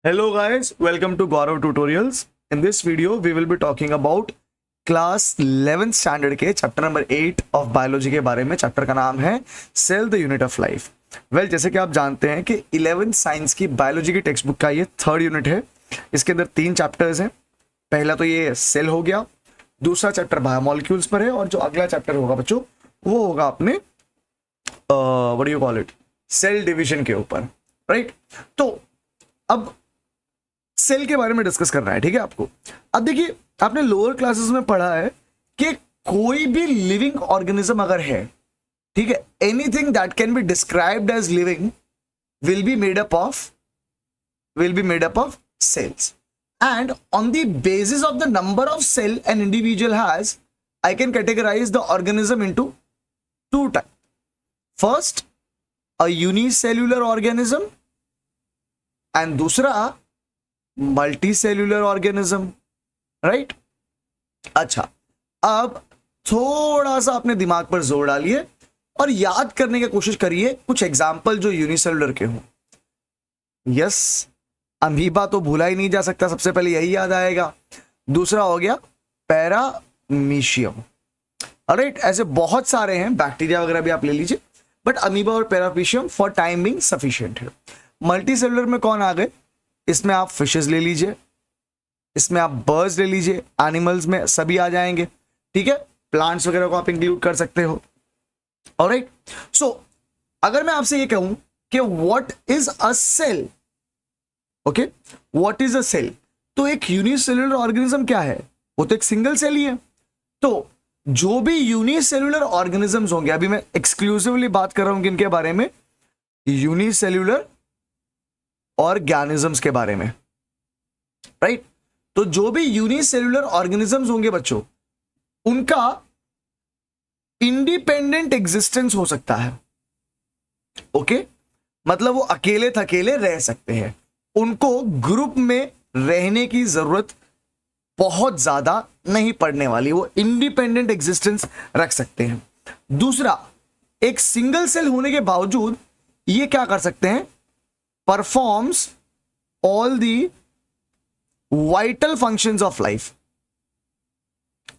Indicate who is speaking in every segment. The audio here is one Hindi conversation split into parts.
Speaker 1: Hello guys, welcome to Gaurav Tutorials. In this video, we will be talking about class 11th standard के चैप्टर नंबर 8 ऑफ बायोलॉजी के बारे में। चैप्टर का नाम है cell the unit of life. Well, जैसे कि आप जानते हैं कि 11th साइंस की बायोलॉजी की टेक्स्ट बुक का ये थर्ड यूनिट है। इसके अंदर 3 चैप्टर्स हैं। पहला तो ये सेल हो गया, दूसरा चैप्टर बायोमोलिक्यूल्स पर है, और जो अगला चैप्टर होगा बच्चों वो होगा अपने what do you call it, cell division के ऊपर, राइट। तो अब सेल के बारे में डिस्कस करना है, ठीक है आपको। अब देखिए, आपने लोअर क्लासेस में पढ़ा है कि कोई भी लिविंग ऑर्गेनिज्म अगर है, ठीक है, anything that can be described as living will be made up of cells, and on the basis of the number of cell an individual has, I can categorize the organism into 2 types. First, a unicellular organism, and दूसरा मल्टीसेल्यूलर ऑर्गेनिज्म, राइट। अच्छा, अब थोड़ा सा अपने दिमाग पर जोर डालिए और याद करने की कोशिश करिए कुछ एग्जाम्पल जो यूनिसेल्यूलर के हों। यस, अमीबा तो भूला ही नहीं जा सकता, सबसे पहले यही याद आएगा। दूसरा हो गया पैरामीशियम, राइट। ऐसे बहुत सारे हैं, बैक्टीरिया वगैरह भी आप ले लीजिए, बट अमीबा और paramecium for time being sufficient है। मल्टीसेल्यूलर में कौन आ गए? इसमें आप फिशेस ले लीजिए, इसमें आप बर्ड्स ले लीजिए, एनिमल्स में सभी आ जाएंगे, ठीक है। प्लांट्स वगैरह को आप इंक्लूड कर सकते हो, ऑलराइट। सो अगर मैं आपसे ये कहूं कि what is a cell, okay, what is a cell, तो एक यूनिसेल्यूलर ऑर्गेनिज्म क्या है? वो तो एक सिंगल सेल ही है। तो जो भी यूनिसेल्यूलर ऑर्गेनिजम्स होंगे, अभी मैं एक्सक्लूसिवली बात कर रहा हूं किनके बारे में? यूनिसेल्यूलर ऑर्गेनिजम्स के बारे में, राइट। तो जो भी यूनिसेल्यूलर ऑर्गेनिजम्स होंगे बच्चों, उनका इंडिपेंडेंट एग्जिस्टेंस हो सकता है, ओके। मतलब वो अकेले थकेले रह सकते हैं, उनको ग्रुप में रहने की जरूरत बहुत ज्यादा नहीं पड़ने वाली, वो इंडिपेंडेंट एग्जिस्टेंस रख सकते हैं। दूसरा, एक सिंगल सेल होने के बावजूद ये क्या कर सकते हैं? performs all the vital functions of life,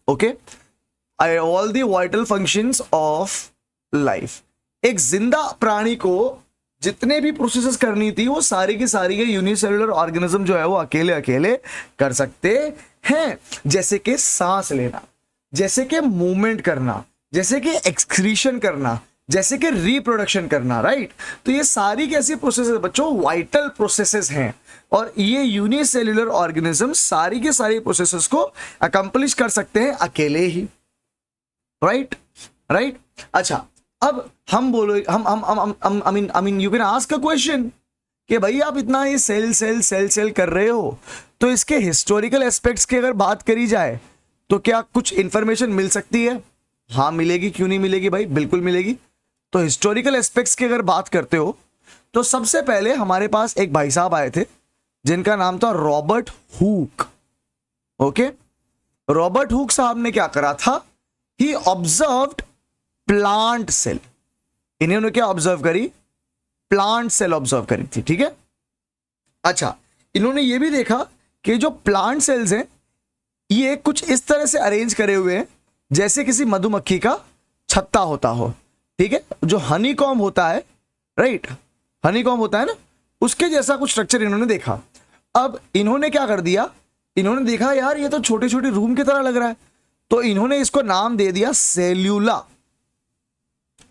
Speaker 1: okay, all the vital functions of life। एक जिंदा प्राणी को जितने भी प्रोसेसेस करनी थी वो सारी की सारी यूनिसेल्यूलर ऑर्गेनिज्म जो है वो अकेले अकेले कर सकते हैं। जैसे कि सांस लेना, जैसे कि मूवमेंट करना, जैसे कि एक्सक्रीशन करना, जैसे कि रिप्रोडक्शन करना, राइट। तो ये सारी कैसी प्रोसेस है बच्चों? वाइटल प्रोसेसेस हैं, और ये यूनिसेल्यूलर ऑर्गेनिज्म सारी के सारी प्रोसेसेस को अकम्प्लिश कर सकते हैं अकेले ही, राइट। अच्छा, अब हम बोलो, हम I mean you can ask a question कि भाई आप इतना ये सेल सेल सेल सेल कर रहे हो, तो इसके हिस्टोरिकल एस्पेक्ट्स की अगर बात करी जाए तो क्या कुछ इंफॉर्मेशन मिल सकती है? हाँ मिलेगी, क्यों नहीं मिलेगी भाई, बिल्कुल मिलेगी। तो हिस्टोरिकल एस्पेक्ट्स की अगर बात करते हो तो सबसे पहले हमारे पास एक भाई साहब आए थे जिनका नाम था Robert Hooke, okay. Robert Hooke साहब ने क्या करा था? ही ऑब्जर्व्ड प्लांट सेल। इन्होंने क्या ऑब्जर्व करी? प्लांट सेल ऑब्जर्व करी थी, ठीक है। अच्छा, इन्होंने ये भी देखा कि जो प्लांट सेल्स हैं ये कुछ इस तरह से अरेंज करे हुए हैं जैसे किसी मधुमक्खी का छत्ता होता हो, ठीक है। जो हनीकॉम्ब होता है, राइट, हनीकॉम्ब होता है ना, उसके जैसा कुछ स्ट्रक्चर इन्होंने देखा। अब इन्होंने क्या कर दिया? इन्होंने देखा यार ये तो छोटे छोटे रूम की तरह लग रहा है, तो इन्होंने इसको नाम दे दिया सेल्यूला।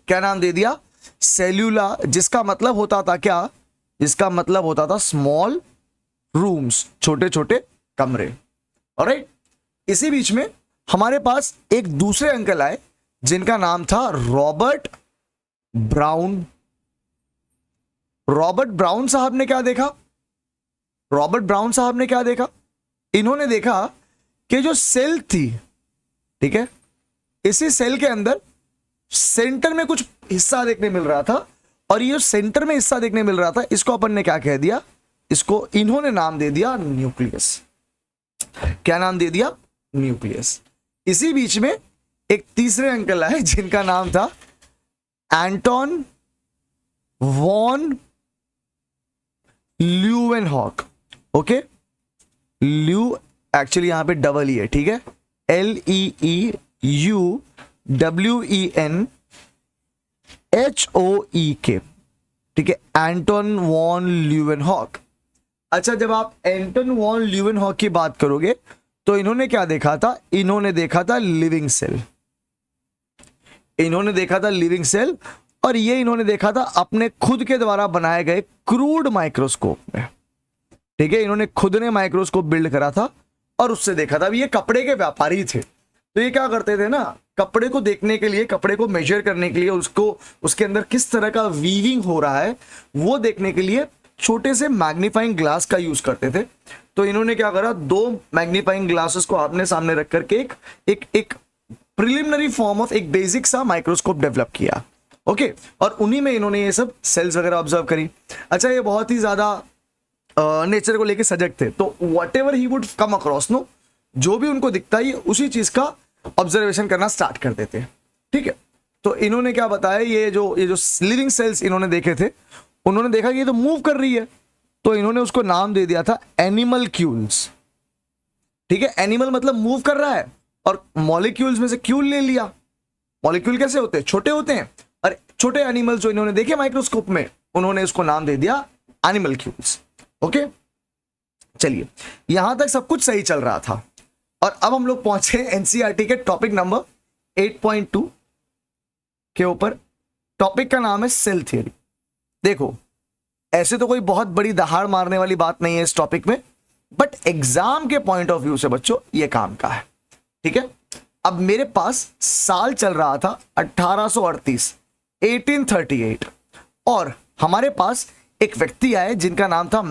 Speaker 1: क्या नाम दे दिया? सेल्यूला, जिसका मतलब होता था क्या? जिसका मतलब होता था स्मॉल रूम्स, छोटे छोटे कमरे, ऑलराइट। इसी बीच में हमारे पास एक दूसरे अंकल आए जिनका नाम था रॉबर्ट ब्राउन। रॉबर्ट ब्राउन साहब ने क्या देखा? रॉबर्ट ब्राउन साहब ने क्या देखा? इन्होंने देखा कि जो सेल थी, ठीक है, इसी सेल के अंदर सेंटर में कुछ हिस्सा देखने मिल रहा था, और ये जो सेंटर में हिस्सा देखने मिल रहा था इसको अपन ने क्या कह दिया? इसको इन्होंने नाम दे दिया न्यूक्लियस। क्या नाम दे दिया? न्यूक्लियस। इसी बीच में एक तीसरे अंकल आए जिनका नाम था एंटोन वॉन ल्यूवेनहॉक, ओके, ल्यू एक्चुअली यहां पे डबल ई है, ठीक है, LEEUWENHOEK, ठीक है, एंटन वॉन ल्यूवेनहॉक। अच्छा, जब आप एंटन वॉन ल्यूवेनहॉक की बात करोगे तो इन्होंने क्या देखा था, इन्होंने देखा था लिविंग सेल, इन्होंने देखा था लिविंग सेल, और ये इन्होंने देखा था अपने खुद के द्वारा बनाए गए क्रूड माइक्रोस्कोप में, ठीक है, इन्होंने खुद ने माइक्रोस्कोप बिल्ड करा था और उससे देखा था। अब ये कपड़े के व्यापारी थे, तो ये क्या करते थे ना, कपड़े को देखने के लिए, कपड़े को मेजर करने के लिए, उसको उसके अंदर किस तरह का वीविंग हो रहा है वो देखने के लिए छोटे से मैग्नीफाइंग ग्लास का यूज करते थे। तो इन्होंने क्या करा, 2 मैग्नीफाइंग ग्लासेस को आमने सामने रख करके एक प्रिलिमिनरी फॉर्म ऑफ एक बेसिक सा माइक्रोस्कोप डेवलप किया। ओके, और उन्हीं में इन्होंने ये सब सेल्स वगैरह ऑब्जर्व करी। अच्छा, ये बहुत ही ज्यादा नेचर को लेके सजग थे, तो whatever he would come across, no, जो भी उनको दिखता है उसी चीज का ऑब्जर्वेशन करना स्टार्ट कर देते हैं, ठीक है। तो इन्होंने क्या बताया, ये जो लिविंग सेल्स इन्होंने देखे थे, उन्होंने देखा कि ये तो मूव कर रही है, तो इन्होंने उसको नाम दे दिया था एनिमलक्यूल्स, ठीक है। एनिमल मतलब मूव कर रहा है, और मॉलिक्यूल्स में से क्यूल ले लिया। मॉलिक्यूल कैसे होते हैं, छोटे होते हैं, और छोटे एनिमल्स जो इन्होंने देखे माइक्रोस्कोप में, उन्होंने उसको नाम दे दिया एनिमलक्यूल्स। ओके, चलिए, यहां तक सब कुछ सही चल रहा था, और अब हम लोग पहुंचे एनसीईआरटी के टॉपिक नंबर 8.2 के ऊपर। टॉपिक का नाम है सेल थियरी। देखो, ऐसे तो कोई बहुत बड़ी दहाड़ मारने वाली बात नहीं है इस टॉपिक में, बट एग्जाम के पॉइंट ऑफ व्यू से बच्चों ये काम का है, ठीक है। अब मेरे पास साल चल रहा था 1838, 1838, और हमारे पास एक व्यक्ति आए जिनका नाम था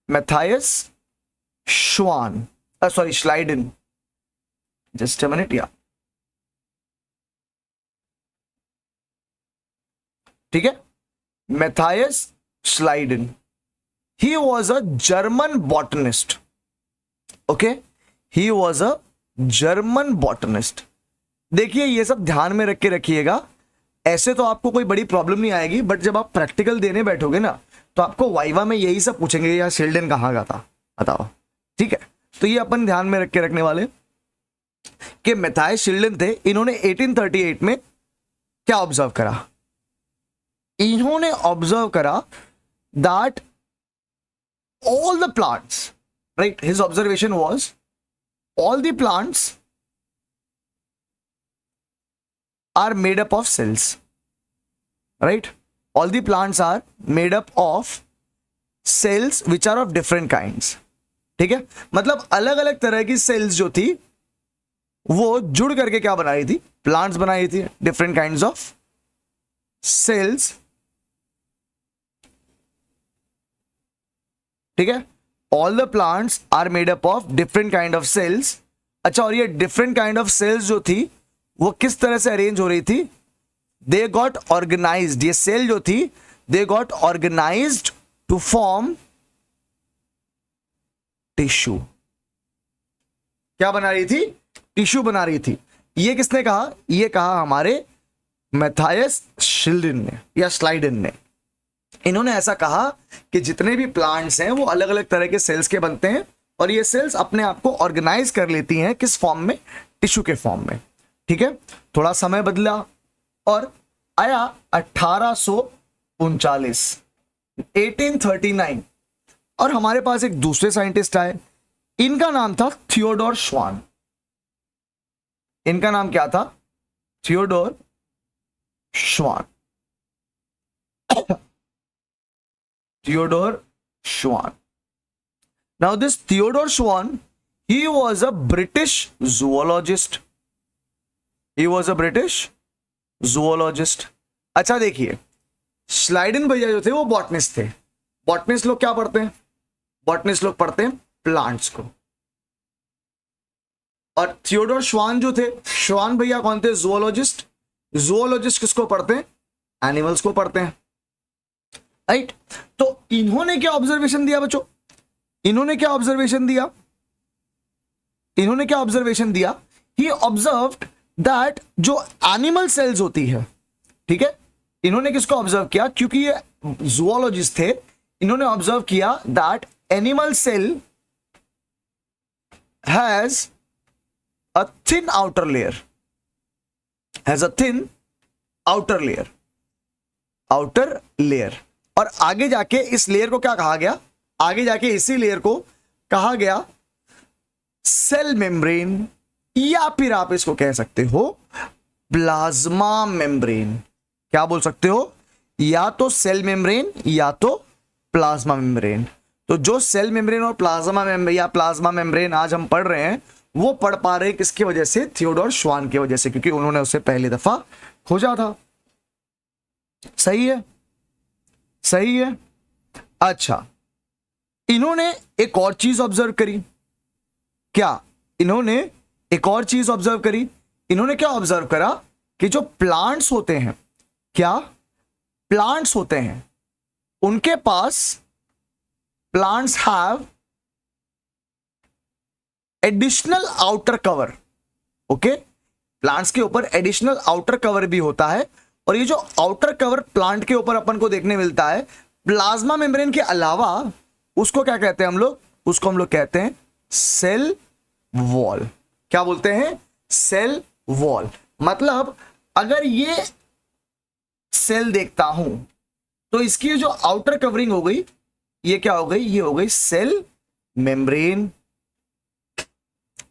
Speaker 1: Matthias Schwann, sorry Schleiden, just a minute, या ठीक है, Matthias Schleiden. He was a German botanist, okay, he was a German botanist. देखिए, ये सब ध्यान में रख के रखिएगा, ऐसे तो आपको कोई बड़ी प्रॉब्लम नहीं आएगी, बट जब आप प्रैक्टिकल देने बैठोगे ना, तो आपको वाइवा में यही सब पूछेंगे, यार शिल्डन कहाँ का था बताओ, ठीक है। तो ये अपन ध्यान में रख के रखने वाले कि मैथायस शिल्डन थे। इन्होंने 1838 में क्या ऑब्जर्व करा, इन्होंने ऑब्जर्व करा that all the plants, right, his observation was all the plants are made up of cells, right, all the plants are made up of cells which are of different kinds, ठीक है। मतलब अलग अलग तरह की सेल्स जो थी वो जुड़ करके क्या बना रही थी, प्लांट्स बना रही थी, डिफरेंट काइंड्स ऑफ सेल्स, ठीक है। All the plants are made up of different kind of cells। अच्छा, और ये different kind of cells जो थी वो किस तरह से अरेंज हो रही थी, they got organized, ये सेल जो थी they got organized to form tissue। क्या बना रही थी, टिश्यू बना रही थी। ये किसने कहा, ये कहा हमारे मैथायस शिल्डन ने या स्लाइडन ने। इन्होंने ऐसा कहा कि जितने भी प्लांट्स हैं वो अलग अलग तरह के सेल्स के बनते हैं, और ये सेल्स अपने आप को ऑर्गेनाइज कर लेती हैं किस फॉर्म में, टिश्यू के फॉर्म में, ठीक है। थोड़ा समय बदला और आया 1839, 1839, और हमारे पास एक दूसरे साइंटिस्ट आए, इनका नाम था थियोडोर श्वान। इनका नाम क्या था, थियोडोर श्वान, Theodore Schwann. Now this Theodore Schwann, he was a British zoologist. He was a British zoologist. अच्छा देखिए, स्लाइडन भैया जो थे वो बॉटनिस्ट थे। बॉटनिस्ट लोग क्या पढ़ते हैं, बॉटनिस्ट लोग पढ़ते हैं प्लांट्स को, और थियोडोर श्वान जो थे, श्वान भैया कौन थे, जूलॉजिस्ट। जूलॉजिस्ट किसको पढ़ते हैं, एनिमल्स को पढ़ते हैं, राइट। तो इन्होंने क्या ऑब्जर्वेशन दिया बच्चों, इन्होंने क्या ऑब्जर्वेशन दिया, इन्होंने क्या ऑब्जर्वेशन दिया, ही ऑब्जर्व्ड दैट जो एनिमल सेल्स होती है, ठीक है, इन्होंने किसको ऑब्जर्व किया, क्योंकि ये जूलॉजिस्ट थे, इन्होंने ऑब्जर्व किया that animal cell has a thin outer layer, has a thin outer layer, outer layer. और आगे जाके इस लेयर को क्या कहा गया, आगे जाके इसी लेयर को कहा गया सेल मेम्ब्रेन, या फिर आप इसको कह सकते हो प्लाज्मा मेम्ब्रेन। क्या बोल सकते हो, या तो सेल मेम्ब्रेन या तो प्लाज्मा मेम्ब्रेन। तो जो सेल मेम्ब्रेन और प्लाज्मा मेम्ब्रेन या प्लाज्मा मेम्ब्रेन आज हम पढ़ रहे हैं, वो पढ़ पा रहे हैं किसकी वजह से, थियोडोर श्वान की वजह से, क्योंकि उन्होंने उसे पहली दफा खोजा था। सही है, सही है। अच्छा, इन्होंने एक और चीज ऑब्जर्व करी। क्या इन्होंने एक और चीज ऑब्जर्व करी? इन्होंने क्या ऑब्जर्व करा कि जो प्लांट्स होते हैं, क्या प्लांट्स होते हैं, उनके पास plants have additional outer cover. Okay, plants के ऊपर एडिशनल आउटर कवर भी होता है, और ये जो आउटर कवर प्लांट के ऊपर अपन को देखने मिलता है प्लाज्मा मेम्ब्रेन के अलावा, उसको क्या कहते हैं हम लोग, उसको हम लोग कहते हैं सेल वॉल। क्या बोलते हैं, सेल वॉल। मतलब अगर ये सेल देखता हूं तो इसकी जो आउटर कवरिंग हो गई, ये क्या हो गई, ये हो गई सेल मेम्ब्रेन।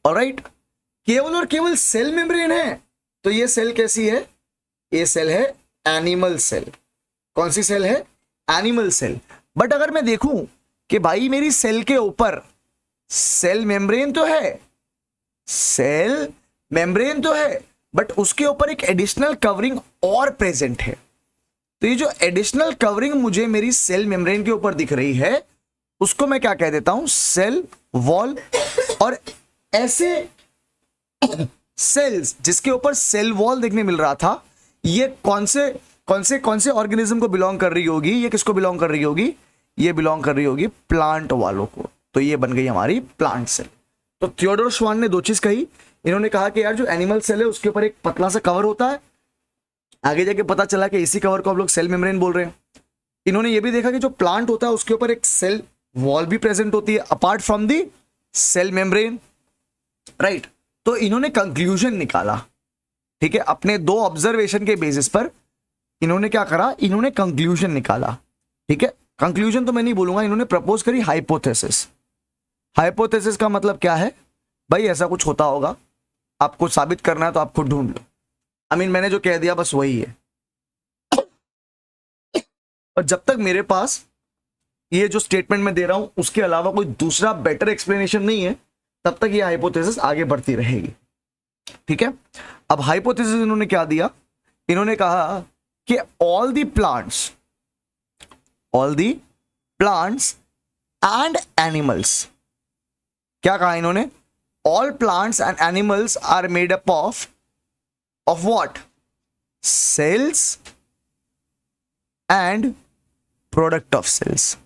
Speaker 1: ऑलराइट, केवल और केवल सेल मेम्ब्रेन है, तो ये सेल कैसी है, ये सेल है एनिमल सेल। कौन सी सेल है, एनिमल सेल। बट अगर मैं देखूं कि भाई मेरी सेल के ऊपर सेल मेम्ब्रेन तो है, सेल मेम्ब्रेन तो है, बट उसके ऊपर एक एडिशनल कवरिंग और प्रेजेंट है, तो ये जो एडिशनल कवरिंग मुझे मेरी सेल मेम्ब्रेन के ऊपर दिख रही है, उसको मैं क्या कह देता हूं, सेल वॉल। और ऐसे सेल्स जिसके ऊपर सेल वॉल देखने मिल रहा था, ये कौन से ऑर्गेनिज्म को बिलोंग कर रही होगी, ये किसको बिलोंग कर रही होगी, ये बिलोंग कर रही होगी प्लांट वालों को। तो ये बन गई हमारी प्लांट सेल। तो थियोडोर श्वान ने दो चीज कही। इन्होंने कहा कि यार जो एनिमल सेल है उसके ऊपर एक पतला सा कवर होता है, आगे जाके पता चला कि इसी कवर को हम लोग सेल मेम्ब्रेन बोल रहे हैं। इन्होंने ये भी देखा कि जो प्लांट होता है उसके ऊपर एक सेल वॉल भी प्रेजेंट होती है apart from the cell membrane, right. तो इन्होंने कंक्लूजन निकाला, ठीक है, अपने दो ऑब्जर्वेशन के बेसिस पर इन्होंने क्या करा, इन्होंने कंक्लूजन निकाला। ठीक है, कंक्लूजन तो मैं नहीं बोलूंगा, इन्होंने प्रपोज करी हाइपोथेसिस। हाइपोथेसिस का मतलब क्या है भाई, ऐसा कुछ होता होगा, आपको साबित करना है तो आप खुद ढूंढ लो। मैंने जो कह दिया बस वही है। और जब तक मेरे पास ये जो स्टेटमेंट मैं दे रहा हूं उसके अलावा कोई दूसरा बेटर एक्सप्लेनेशन नहीं है, तब तक ये हाइपोथेसिस आगे बढ़ती रहेगी। ठीक है, अब हाइपोथेसिस इन्होंने क्या दिया, इन्होंने कहा कि all the plants and animals, क्या कहा इन्होंने, all plants and animals are made up of what, cells and product of cells.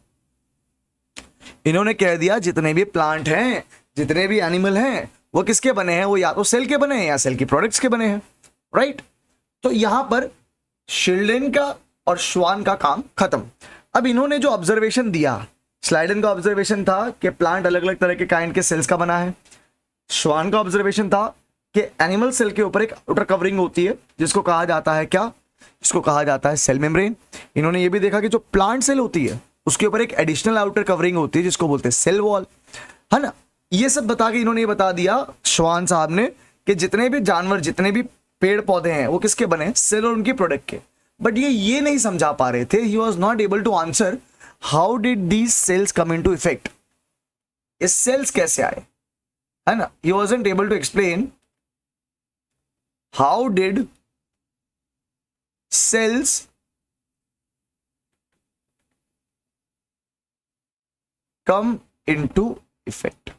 Speaker 1: इन्होंने कह दिया जितने भी प्लांट हैं, जितने भी एनिमल हैं, वो किसके बने हैं, वो या तो सेल के बने हैं या सेल की प्रोडक्ट्स के बने हैं, राइट। तो यहां पर शिल्डेन का और श्वान का काम खत्म। अब इन्होंने जो ऑब्जर्वेशन दिया, स्लाइडन का ऑब्जर्वेशन था कि प्लांट अलग अलग तरह के काइंड के सेल्स का बना है, श्वान का ऑब्जर्वेशन था कि एनिमल सेल के ऊपर एक आउटर कवरिंग होती है जिसको कहा जाता है क्या, इसको कहा जाता है सेल मेम्ब्रेन। इन्होंने ये भी देखा कि जो प्लांट सेल होती है उसके ऊपर एक एडिशनल आउटर कवरिंग होती है जिसको बोलते हैं सेल वॉल, है ना। ये सब बता के इन्होंने ये बता दिया श्वान साहब ने कि जितने भी जानवर, जितने भी पेड़ पौधे हैं वो किसके बने हैं, सेल और उनकी प्रोडक्ट के। बट ये नहीं समझा पा रहे थे, he was not able to answer how did these cells come into effect, ये सेल्स कैसे आए, है ना। He wasn't able to explain how did cells come into effect.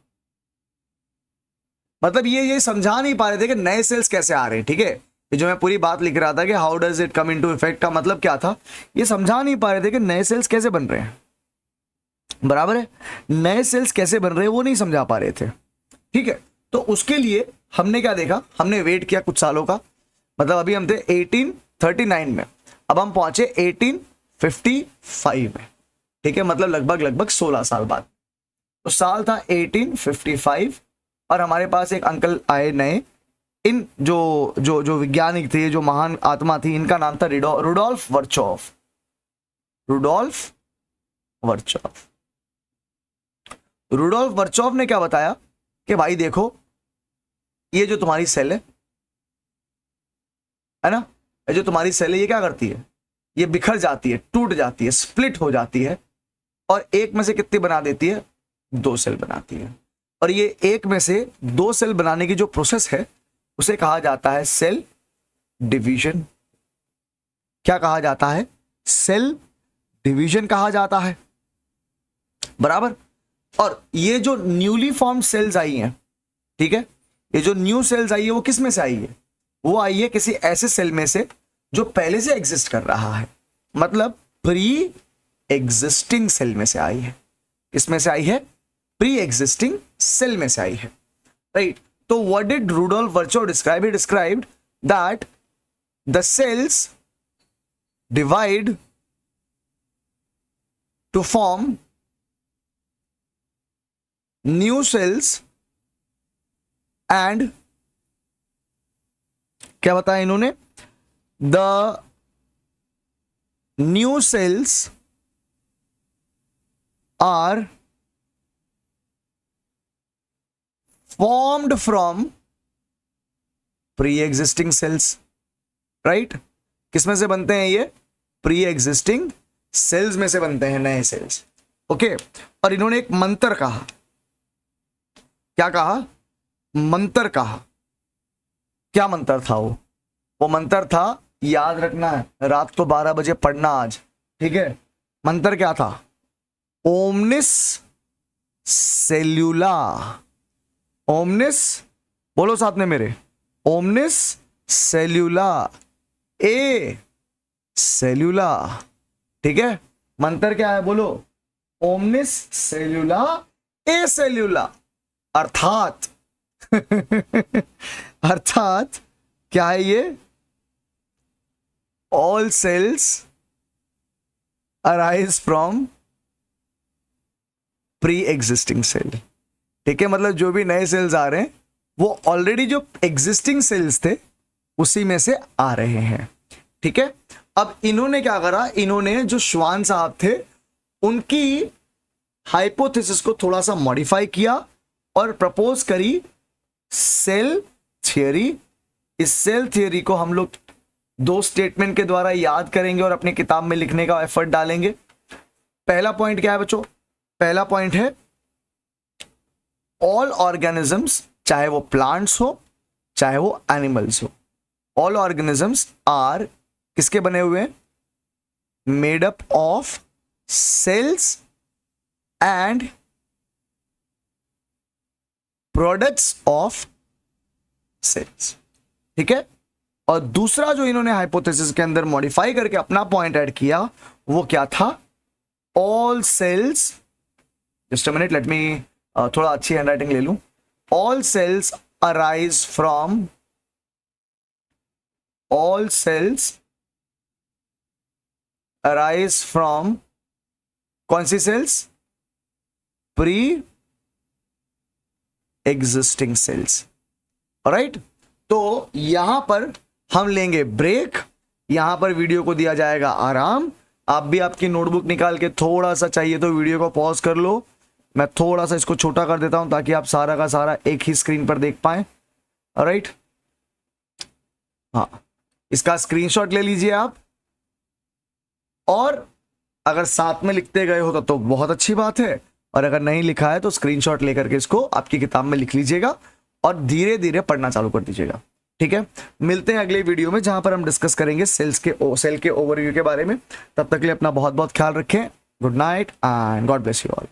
Speaker 1: मतलब ये समझा नहीं पा रहे थे कि नए सेल्स कैसे आ रहे हैं। ठीक है, ये जो मैं पूरी बात लिख रहा था कि how does it come into effect का मतलब क्या था, ये समझा नहीं पा रहे थे कि नए सेल्स कैसे बन रहे हैं, बराबर है, नए सेल्स कैसे बन रहे हैं वो नहीं समझा पा रहे थे। ठीक है, तो उसके लिए हमने क्या देखा, हमने वेट किया कुछ सालों का, मतलब अभी हम थे 1839 में, अब हम पहुंचे 1855 में। ठीक है, मतलब लगभग 16 साल बाद। तो साल था 1855 और हमारे पास एक अंकल आए नए। इन जो जो जो वैज्ञानिक थे, जो महान आत्मा थी, इनका नाम था रुडोल्फ वर्चोव। रुडोल्फ वर्चोव। रुडोल्फ वर्चोव ने क्या बताया कि भाई देखो, ये जो तुम्हारी सेल है ना, ये जो तुम्हारी सेल है, ये क्या करती है, ये बिखर जाती है, टूट जाती है, स्प्लिट हो जाती है, और एक में से कितनी बना देती है, 2 सेल बनाती है। और ये एक में से 2 सेल बनाने की जो प्रोसेस है उसे कहा जाता है सेल डिवीजन। क्या कहा जाता है, सेल डिवीजन कहा जाता है, बराबर। और ये जो न्यूली फॉर्म सेल्स आई हैं, ठीक है, ये जो न्यू सेल्स आई है वो किस में से आई है, वो आई है किसी ऐसे सेल में से जो पहले से एग्जिस्ट कर रहा है, मतलब प्री एग्जिस्टिंग सेल में से आई है। किसमें से आई है, प्री एग्जिस्टिंग सेल में से आई है, राइट। तो what did Rudolf Virchow describe, he described that the cells divide to form new cells and, क्या बताया इन्होंने, the new cells are formed from pre existing cells, right. किसमें से बनते हैं ये, प्री एग्जिस्टिंग सेल्स में से बनते हैं नए सेल्स, ओके। और इन्होंने एक मंत्र कहा, क्या कहा, मंत्र कहा। क्या मंत्र था वो मंत्र था, याद रखना है, रात को 12 बजे पढ़ना आज, ठीक है। मंत्र क्या था, ओमनिस सेल्यूला। ओमनिस, बोलो साथ में मेरे, ओमनिस सेल्यूला, ए सेल्यूला, ठीक है। मंत्र क्या है, बोलो, ओमनिस सेल्यूला ए सेल्यूला, अर्थात अर्थात क्या है ये, all cells arise from pre existing cell, ठीक है। मतलब जो भी नए सेल्स आ रहे हैं वो ऑलरेडी जो एग्जिस्टिंग सेल्स थे उसी में से आ रहे हैं, ठीक है। अब इन्होंने क्या करा, इन्होंने जो श्वान साहब थे उनकी हाइपोथेसिस को थोड़ा सा मॉडिफाई किया और प्रपोज करी सेल थियरी। इस सेल थियरी को हम लोग 2 स्टेटमेंट के द्वारा याद करेंगे और अपनी किताब में लिखने का एफर्ट डालेंगे। पहला पॉइंट क्या है बच्चों, पहला पॉइंट है ऑल ऑर्गेनिजम्स, चाहे वो प्लांट्स हो चाहे वो एनिमल्स हो, ऑल ऑर्गेनिजम्स आर किसके बने हुए हैं, made up of cells and products of cells, ठीक है। और दूसरा जो इन्होंने हाइपोथेसिस के अंदर मॉडिफाई करके अपना पॉइंट ऐड किया वो क्या था, all cells, just a minute, let me थोड़ा अच्छी हैंडराइटिंग ले लूं, all cells arise from, all cells arise from कौन सी cells, pre existing cells, right. तो यहां पर हम लेंगे ब्रेक, यहां पर वीडियो को दिया जाएगा आराम। आप भी आपकी नोटबुक निकाल के थोड़ा सा चाहिए तो वीडियो को पॉज कर लो, मैं थोड़ा सा इसको छोटा कर देता हूं ताकि आप सारा का सारा एक ही स्क्रीन पर देख पाएं, राइट। हाँ, इसका स्क्रीनशॉट ले लीजिए आप, और अगर साथ में लिखते गए हो तो बहुत अच्छी बात है, और अगर नहीं लिखा है तो स्क्रीनशॉट लेकर के इसको आपकी किताब में लिख लीजिएगा और धीरे धीरे पढ़ना चालू कर दीजिएगा, ठीक है। मिलते हैं अगले वीडियो में जहां पर हम डिस्कस करेंगे सेल के ओवरव्यू के बारे में। तब तक के लिए अपना बहुत बहुत ख्याल रखें। Good night and God bless you all.